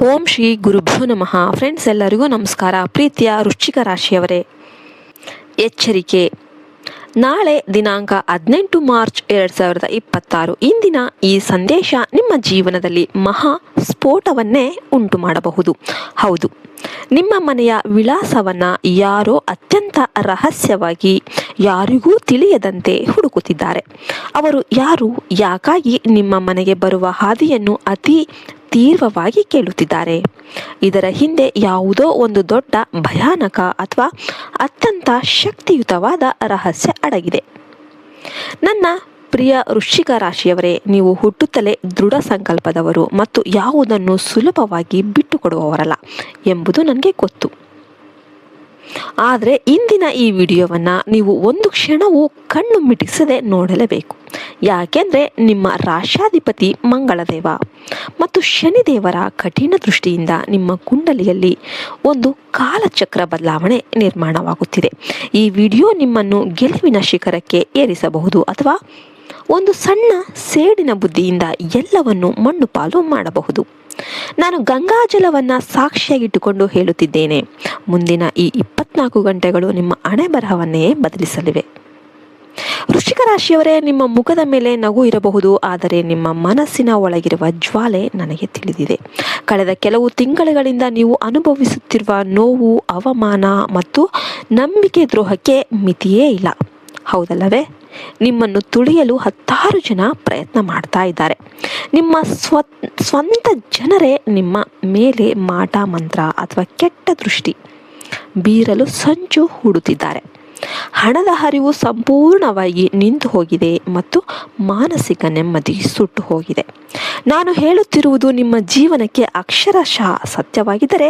ಓಂ ಶ್ರೀ ಗುರುಭ್ಯೋ ನಮಃ. ಫ್ರೆಂಡ್ಸ್, ಎಲ್ಲರಿಗೂ ನಮಸ್ಕಾರ. ಪ್ರೀತಿಯ ವೃಶ್ಚಿಕ ರಾಶಿಯವರೇ, ಎಚ್ಚರಿಕೆ. ನಾಳೆ ದಿನಾಂಕ 18 ಮಾರ್ಚ್ 2026 ಇಂದಿನ ಈ ಸಂದೇಶ ನಿಮ್ಮ ಜೀವನದಲ್ಲಿ ಮಹಾ ಸ್ಫೋಟವನ್ನೇ ಉಂಟು ಮಾಡಬಹುದು. ಹೌದು, ನಿಮ್ಮ ಮನೆಯ ವಿಳಾಸವನ್ನ ಯಾರೋ ಅತ್ಯಂತ ರಹಸ್ಯವಾಗಿ ಯಾರಿಗೂ ತಿಳಿಯದಂತೆ ಹುಡುಕುತ್ತಿದ್ದಾರೆ. ಅವರು ಯಾರು, ಯಾಕಾಗಿ ನಿಮ್ಮ ಮನೆಗೆ ಬರುವ ಹಾದಿಯನ್ನು ಅತಿ ತೀವ್ರವಾಗಿ ಕೇಳುತ್ತಿದ್ದಾರೆ? ಇದರ ಹಿಂದೆ ಯಾವುದೋ ಒಂದು ದೊಡ್ಡ ಭಯಾನಕ ಅಥವಾ ಅತ್ಯಂತ ಶಕ್ತಿಯುತವಾದ ರಹಸ್ಯ ಅಡಗಿದೆ. ನನ್ನ ಪ್ರಿಯ ವೃಶ್ಚಿಕ ರಾಶಿಯವರೇ, ನೀವು ಹುಟ್ಟುತ್ತಲೇ ದೃಢ ಸಂಕಲ್ಪದವರು ಮತ್ತು ಯಾವುದನ್ನು ಸುಲಭವಾಗಿ ಬಿಟ್ಟುಕೊಡುವವರಲ್ಲ ಎಂಬುದು ನನಗೆ ಗೊತ್ತು. ಆದರೆ ಇಂದಿನ ಈ ವಿಡಿಯೋವನ್ನು ನೀವು ಒಂದು ಕ್ಷಣವೂ ಕಣ್ಣು ಮಿಟಿಸದೆ ನೋಡಲೇಬೇಕು. ಯಾಕೆಂದರೆ ನಿಮ್ಮ ರಾಶ್ಯಾಧಿಪತಿ ಮಂಗಳದೇವ ಮತ್ತು ಶನಿದೇವರ ಕಠಿಣ ದೃಷ್ಟಿಯಿಂದ ನಿಮ್ಮ ಕುಂಡಲಿಯಲ್ಲಿ ಒಂದು ಕಾಲಚಕ್ರ ಬದಲಾವಣೆ ನಿರ್ಮಾಣವಾಗುತ್ತಿದೆ. ಈ ವಿಡಿಯೋ ನಿಮ್ಮನ್ನು ಗೆಲುವಿನ ಶಿಖರಕ್ಕೆ ಏರಿಸಬಹುದು ಅಥವಾ ಒಂದು ಸಣ್ಣ ಸೇಡಿನ ಬುದ್ಧಿಯಿಂದ ಎಲ್ಲವನ್ನು ಮಣ್ಣು ಪಾಲು ಮಾಡಬಹುದು. ನಾನು ಗಂಗಾಜಲವನ್ನು ಸಾಕ್ಷಿಯಾಗಿಟ್ಟುಕೊಂಡು ಹೇಳುತ್ತಿದ್ದೇನೆ, ಮುಂದಿನ ಈ 24 ಗಂಟೆಗಳು ನಿಮ್ಮ ಹಣೆಬರಹವನ್ನೇ ಬದಲಿಸಲಿವೆ. ವೃಶ್ಚಿಕ ರಾಶಿಯವರೇ, ನಿಮ್ಮ ಮುಖದ ಮೇಲೆ ನಗು ಇರಬಹುದು, ಆದರೆ ನಿಮ್ಮ ಮನಸ್ಸಿನ ಒಳಗಿರುವ ಜ್ವಾಲೆ ನನಗೆ ತಿಳಿದಿದೆ. ಕಳೆದ ಕೆಲವು ತಿಂಗಳುಗಳಿಂದ ನೀವು ಅನುಭವಿಸುತ್ತಿರುವ ನೋವು, ಅವಮಾನ ಮತ್ತು ನಂಬಿಕೆ ದ್ರೋಹಕ್ಕೆ ಮಿತಿಯೇ ಇಲ್ಲ. ಹೌದಲ್ಲವೇ? ನಿಮ್ಮನ್ನು ತುಳಿಯಲು 10 ಜನ ಪ್ರಯತ್ನ ಮಾಡ್ತಾ ಇದ್ದಾರೆ. ನಿಮ್ಮ ಸ್ವಂತ ಜನರೇ ನಿಮ್ಮ ಮೇಲೆ ಮಾಟ ಮಂತ್ರ ಅಥವಾ ಕೆಟ್ಟ ದೃಷ್ಟಿ ಬೀರಲು ಸಂಚು ಹೂಡುತ್ತಿದ್ದಾರೆ. ಹಣದ ಹರಿವು ಸಂಪೂರ್ಣವಾಗಿ ನಿಂತು ಹೋಗಿದೆ ಮತ್ತು ಮಾನಸಿಕ ನೆಮ್ಮದಿ ಸುಟ್ಟು ಹೋಗಿದೆ. ನಾನು ಹೇಳುತ್ತಿರುವುದು ನಿಮ್ಮ ಜೀವನಕ್ಕೆ ಅಕ್ಷರಶಃ ಸತ್ಯವಾಗಿದ್ದರೆ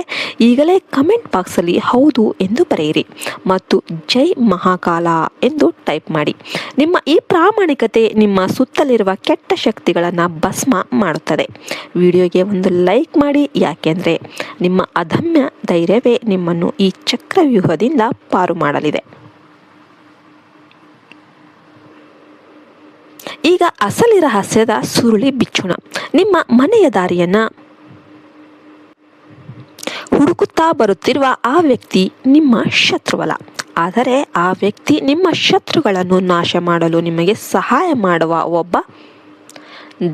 ಈಗಲೇ ಕಮೆಂಟ್ ಬಾಕ್ಸಲ್ಲಿ ಹೌದು ಎಂದು ಬರೆಯಿರಿ ಮತ್ತು ಜೈ ಮಹಾಕಾಲ ಎಂದು ಟೈಪ್ ಮಾಡಿ. ನಿಮ್ಮ ಈ ಪ್ರಾಮಾಣಿಕತೆ ನಿಮ್ಮ ಸುತ್ತಲಿರುವ ಕೆಟ್ಟ ಶಕ್ತಿಗಳನ್ನು ಭಸ್ಮ ಮಾಡುತ್ತದೆ. ವಿಡಿಯೋಗೆ ಒಂದು ಲೈಕ್ ಮಾಡಿ, ಯಾಕೆಂದರೆ ನಿಮ್ಮ ಅದಮ್ಯ ಧೈರ್ಯವೇ ನಿಮ್ಮನ್ನು ಈ ಚಕ್ರವ್ಯೂಹದಿಂದ ಪಾರು ಮಾಡಲಿದೆ. ಈಗ ಅಸಲಿ ರಹಸ್ಯದ ಸುರುಳಿ ಬಿಚ್ಚೋಣ. ನಿಮ್ಮ ಮನೆಯ ದಾರಿಯನ್ನ ಹುಡುಕುತ್ತಾ ಬರುತ್ತಿರುವ ಆ ವ್ಯಕ್ತಿ ನಿಮ್ಮ ಶತ್ರುವಲ್ಲ, ಆದರೆ ಆ ವ್ಯಕ್ತಿ ನಿಮ್ಮ ಶತ್ರುಗಳನ್ನು ನಾಶ ಮಾಡಲು ನಿಮಗೆ ಸಹಾಯ ಮಾಡುವ ಒಬ್ಬ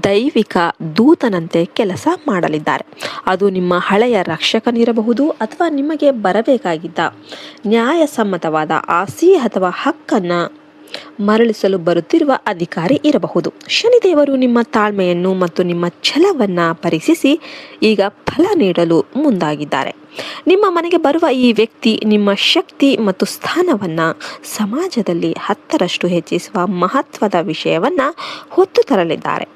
ದೈವಿಕ ದೂತನಂತೆ ಕೆಲಸ ಮಾಡಲಿದ್ದಾರೆ. ಅದು ನಿಮ್ಮ ಹಳೆಯ ರಕ್ಷಕನಿರಬಹುದು ಅಥವಾ ನಿಮಗೆ ಬರಬೇಕಾಗಿದ್ದ ನ್ಯಾಯಸಮ್ಮತವಾದ ಆಸ್ತಿ ಅಥವಾ ಹಕ್ಕನ್ನು ಮರಳಿಸಲು ಬರುತ್ತಿರುವ ಅಧಿಕಾರಿ ಇರಬಹುದು. ಶನಿದೇವರು ನಿಮ್ಮ ತಾಳ್ಮೆಯನ್ನು ಮತ್ತು ನಿಮ್ಮ ಛಲವನ್ನು ಪರೀಕ್ಷಿಸಿ ಈಗ ಫಲ ನೀಡಲು ಮುಂದಾಗಿದ್ದಾರೆ. ನಿಮ್ಮ ಮನೆಗೆ ಬರುವ ಈ ವ್ಯಕ್ತಿ ನಿಮ್ಮ ಶಕ್ತಿ ಮತ್ತು ಸ್ಥಾನವನ್ನು ಸಮಾಜದಲ್ಲಿ 10ರಷ್ಟು ಹೆಚ್ಚಿಸುವ ಮಹತ್ವದ ವಿಷಯವನ್ನು ಹೊತ್ತು ತರಲಿದ್ದಾರೆ.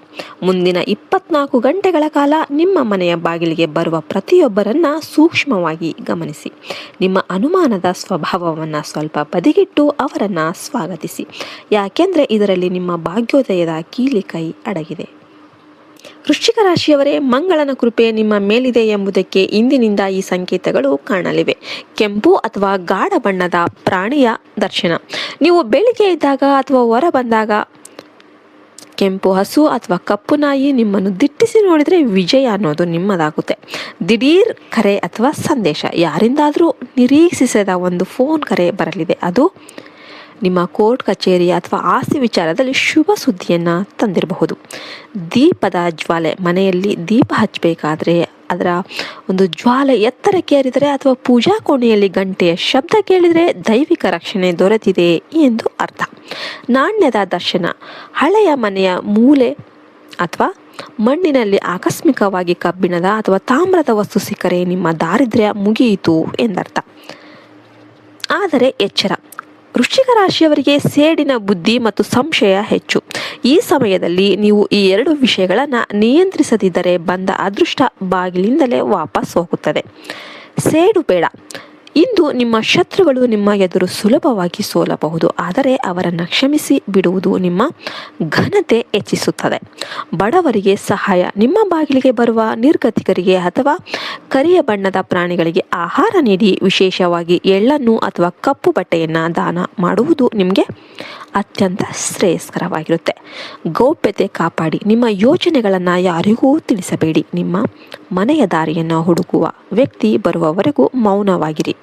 ಮುಂದಿನ 24 ಗಂಟೆಗಳ ಕಾಲ ನಿಮ್ಮ ಮನೆಯ ಬಾಗಿಲಿಗೆ ಬರುವ ಪ್ರತಿಯೊಬ್ಬರನ್ನ ಸೂಕ್ಷ್ಮವಾಗಿ ಗಮನಿಸಿ. ನಿಮ್ಮ ಅನುಮಾನದ ಸ್ವಭಾವವನ್ನು ಸ್ವಲ್ಪ ಬದಿಗಿಟ್ಟು ಅವರನ್ನು ಸ್ವಾಗತಿಸಿ, ಯಾಕೆಂದರೆ ಇದರಲ್ಲಿ ನಿಮ್ಮ ಭಾಗ್ಯೋದಯದ ಕೀಲಿಕೈ ಅಡಗಿದೆ. ವೃಶ್ಚಿಕ ರಾಶಿಯವರೇ, ಮಂಗಳನ ಕೃಪೆ ನಿಮ್ಮ ಮೇಲಿದೆ ಎಂಬುದಕ್ಕೆ ಇಂದಿನಿಂದ ಈ ಸಂಕೇತಗಳು ಕಾಣಲಿವೆ. ಕೆಂಪು ಅಥವಾ ಗಾಢ ಬಣ್ಣದ ಪ್ರಾಣಿಯ ದರ್ಶನ. ನೀವು ಬೆಳಿಗ್ಗೆ ಇದ್ದಾಗ ಅಥವಾ ಹೊರ ಬಂದಾಗ ಕೆಂಪು ಹಸು ಅಥವಾ ಕಪ್ಪು ನಾಯಿ ನಿಮ್ಮನ್ನು ದಿಟ್ಟಿಸಿ ನೋಡಿದರೆ ವಿಜಯ ಅನ್ನೋದು ನಿಮ್ಮದಾಗುತ್ತೆ. ದಿಢೀರ್ ಕರೆ ಅಥವಾ ಸಂದೇಶ, ಯಾರಿಂದಾದರೂ ನಿರೀಕ್ಷಿಸದ ಒಂದು ಫೋನ್ ಕರೆ ಬರಲಿದೆ. ಅದು ನಿಮ್ಮ ಕೋರ್ಟ್ ಕಚೇರಿ ಅಥವಾ ಆಸ್ತಿ ವಿಚಾರದಲ್ಲಿ ಶುಭ ಸುದ್ದಿಯನ್ನು ತಂದಿರಬಹುದು. ದೀಪದ ಜ್ವಾಲೆ. ಮನೆಯಲ್ಲಿ ದೀಪ ಹಚ್ಚಬೇಕಾದ್ರೆ ಅದರ ಒಂದು ಜ್ವಾಲೆ ಎತ್ತರಕ್ಕೆ ಏರಿದರೆ ಅಥವಾ ಪೂಜಾ ಕೋಣೆಯಲ್ಲಿ ಗಂಟೆಯ ಶಬ್ದ ಕೇಳಿದರೆ ದೈವಿಕ ರಕ್ಷಣೆ ದೊರೆತಿದೆ ಎಂದು ಅರ್ಥ. ನಾಣ್ಯದ ದರ್ಶನ. ಹಳೆಯ ಮನೆಯ ಮೂಲೆ ಅಥವಾ ಮಣ್ಣಿನಲ್ಲಿ ಆಕಸ್ಮಿಕವಾಗಿ ಕಬ್ಬಿಣದ ಅಥವಾ ತಾಮ್ರದ ವಸ್ತು ಸಿಕ್ಕರೆ ನಿಮ್ಮ ದಾರಿದ್ರ್ಯ ಮುಗಿಯಿತು ಎಂದರ್ಥ. ಆದರೆ ಎಚ್ಚರ, ವೃಶ್ಚಿಕ ರಾಶಿಯವರಿಗೆ ಸೇಡಿನ ಬುದ್ಧಿ ಮತ್ತು ಸಂಶಯ ಹೆಚ್ಚು. ಈ ಸಮಯದಲ್ಲಿ ನೀವು ಈ 2 ವಿಷಯಗಳನ್ನು ನಿಯಂತ್ರಿಸದಿದ್ದರೆ ಬಂದ ಅದೃಷ್ಟ ಬಾಗಿಲಿಂದಲೇ ವಾಪಸ್ ಹೋಗುತ್ತದೆ. ಸೇಡು ಬೇಡ. ಇಂದು ನಿಮ್ಮ ಶತ್ರುಗಳು ನಿಮ್ಮ ಎದುರು ಸುಲಭವಾಗಿ ಸೋಲಬಹುದು, ಆದರೆ ಅವರನ್ನು ಕ್ಷಮಿಸಿ ಬಿಡುವುದು ನಿಮ್ಮ ಘನತೆ ಹೆಚ್ಚಿಸುತ್ತದೆ. ಬಡವರಿಗೆ ಸಹಾಯ. ನಿಮ್ಮ ಬಾಗಿಲಿಗೆ ಬರುವ ನಿರ್ಗತಿಕರಿಗೆ ಅಥವಾ ಕರಿಯ ಬಣ್ಣದ ಪ್ರಾಣಿಗಳಿಗೆ ಆಹಾರ ನೀಡಿ. ವಿಶೇಷವಾಗಿ ಎಳ್ಳನ್ನು ಅಥವಾ ಕಪ್ಪು ಬಟ್ಟೆಯನ್ನು ದಾನ ಮಾಡುವುದು ನಿಮಗೆ ಅತ್ಯಂತ ಶ್ರೇಯಸ್ಕರವಾಗಿರುತ್ತೆ. ಗೌಪ್ಯತೆ ಕಾಪಾಡಿ. ನಿಮ್ಮ ಯೋಚನೆಗಳನ್ನು ಯಾರಿಗೂ ತಿಳಿಸಬೇಡಿ. ನಿಮ್ಮ ಮನೆಯ ದಾರಿಯನ್ನು ಹುಡುಕುವ ವ್ಯಕ್ತಿ ಬರುವವರೆಗೂ ಮೌನವಾಗಿರಿ.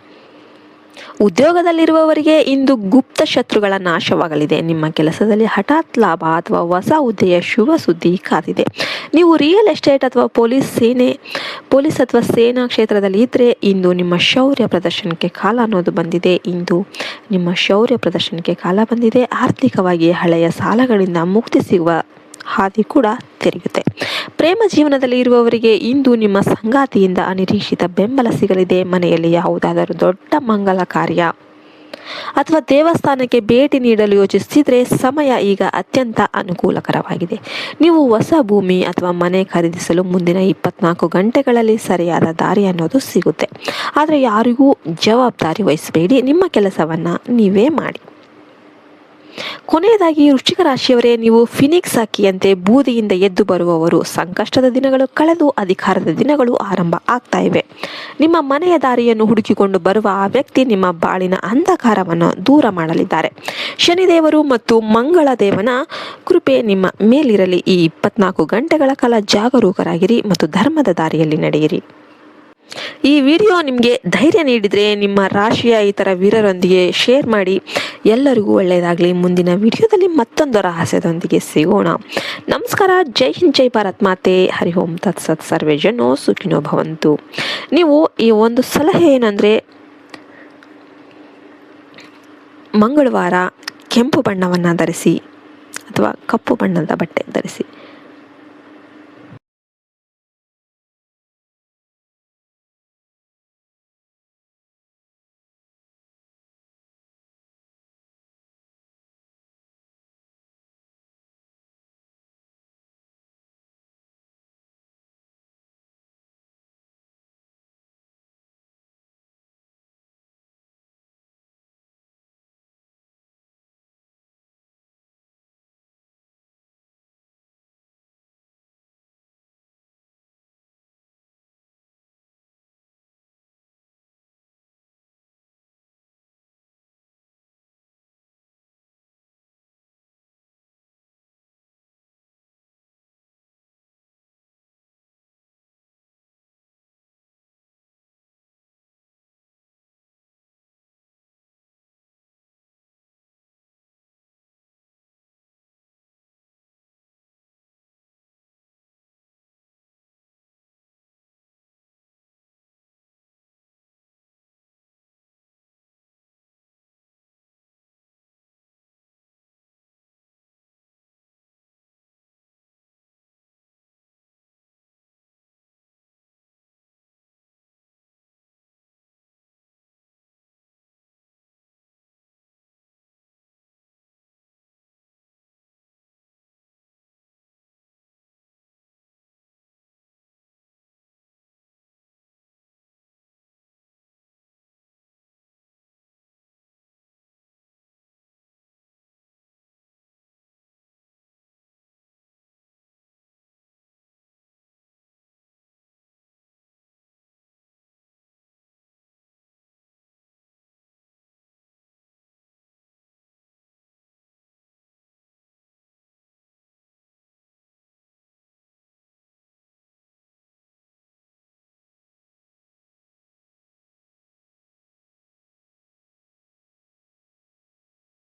ಉದ್ಯೋಗದಲ್ಲಿರುವವರಿಗೆ ಇಂದು ಗುಪ್ತ ಶತ್ರುಗಳ ನಾಶವಾಗಲಿದೆ. ನಿಮ್ಮ ಕೆಲಸದಲ್ಲಿ ಹಠಾತ್ ಲಾಭ ಅಥವಾ ಹೊಸ ಹುದ್ದೆಯ ಶುಭ ಸುದ್ದಿ ಕಾದಿದೆ. ನೀವು ರಿಯಲ್ ಎಸ್ಟೇಟ್ ಅಥವಾ ಪೊಲೀಸ್ ಅಥವಾ ಸೇನಾ ಕ್ಷೇತ್ರದಲ್ಲಿ ಇದ್ದರೆ ಇಂದು ನಿಮ್ಮ ಶೌರ್ಯ ಪ್ರದರ್ಶನಕ್ಕೆ ಕಾಲ ಅನ್ನೋದು ಬಂದಿದೆ. ಇಂದು ನಿಮ್ಮ ಶೌರ್ಯ ಪ್ರದರ್ಶನಕ್ಕೆ ಕಾಲ ಬಂದಿದೆ. ಆರ್ಥಿಕವಾಗಿ ಹಳೆಯ ಸಾಲಗಳಿಂದ ಮುಕ್ತಿ ಸಿಗುವ ಹಾದಿ ಕೂಡ ತೆರೆಯುತ್ತೆ. ಪ್ರೇಮ ಜೀವನದಲ್ಲಿ ಇರುವವರಿಗೆ ಇಂದು ನಿಮ್ಮ ಸಂಗಾತಿಯಿಂದ ಅನಿರೀಕ್ಷಿತ ಬೆಂಬಲ ಸಿಗಲಿದೆ. ಮನೆಯಲ್ಲಿ ಯಾವುದಾದರೂ ದೊಡ್ಡ ಮಂಗಲ ಕಾರ್ಯ ಅಥವಾ ದೇವಸ್ಥಾನಕ್ಕೆ ಭೇಟಿ ನೀಡಲು ಯೋಚಿಸಿದರೆ ಸಮಯ ಈಗ ಅತ್ಯಂತ ಅನುಕೂಲಕರವಾಗಿದೆ. ನೀವು ಹೊಸ ಭೂಮಿ ಅಥವಾ ಮನೆ ಖರೀದಿಸಲು ಮುಂದಿನ 24 ಗಂಟೆಗಳಲ್ಲಿ ಸರಿಯಾದ ದಾರಿ ಅನ್ನೋದು ಸಿಗುತ್ತೆ. ಆದರೆ ಯಾರಿಗೂ ಜವಾಬ್ದಾರಿ ವಹಿಸಬೇಡಿ. ನಿಮ್ಮ ಕೆಲಸವನ್ನು ನೀವೇ ಮಾಡಿ. ಕೊನೆಯದಾಗಿ ವೃಶ್ಚಿಕ ರಾಶಿಯವರೇ, ನೀವು ಫಿನಿಕ್ಸ್ ಹಕ್ಕಿಯಂತೆ ಬೂದಿಯಿಂದ ಎದ್ದು ಬರುವವರು. ಸಂಕಷ್ಟದ ದಿನಗಳು ಕಳೆದು ಅಧಿಕಾರದ ದಿನಗಳು ಆರಂಭ ಆಗ್ತಾ ಇವೆ. ನಿಮ್ಮ ಮನೆಯ ದಾರಿಯನ್ನು ಹುಡುಕಿಕೊಂಡು ಬರುವ ಆ ವ್ಯಕ್ತಿ ನಿಮ್ಮ ಬಾಳಿನ ಅಂಧಕಾರವನ್ನು ದೂರ ಮಾಡಲಿದ್ದಾರೆ. ಶನಿದೇವರು ಮತ್ತು ಮಂಗಳ ದೇವನ ಕೃಪೆ ನಿಮ್ಮ ಮೇಲಿರಲಿ. ಈ 24 ಗಂಟೆಗಳ ಕಾಲ ಜಾಗರೂಕರಾಗಿರಿ ಮತ್ತು ಧರ್ಮದ ದಾರಿಯಲ್ಲಿ ನಡೆಯಿರಿ. ಈ ವಿಡಿಯೋ ನಿಮಗೆ ಧೈರ್ಯ ನೀಡಿದರೆ ನಿಮ್ಮ ರಾಶಿಯ ಇತರ ವೀರರೊಂದಿಗೆ ಶೇರ್ ಮಾಡಿ. ಎಲ್ಲರಿಗೂ ಒಳ್ಳೆಯದಾಗಲಿ. ಮುಂದಿನ ವಿಡಿಯೋದಲ್ಲಿ ಮತ್ತೊಂದು ರಹಸ್ಯದೊಂದಿಗೆ ಸಿಗೋಣ. ನಮಸ್ಕಾರ. ಜೈ ಹಿಂದ್, ಜೈ ಭಾರತ್ ಮಾತೆ. ಹರಿ ಓಂ ತತ್ಸತ್. ಸರ್ವೇ ಜನೋ ಸುಖಿನೋ ಭವಂತು. ನೀವು ಈ ಒಂದು ಸಲಹೆ ಏನಂದರೆ, ಮಂಗಳವಾರ ಕೆಂಪು ಬಣ್ಣವನ್ನು ಧರಿಸಿ ಅಥವಾ ಕಪ್ಪು ಬಣ್ಣದ ಬಟ್ಟೆ ಧರಿಸಿ.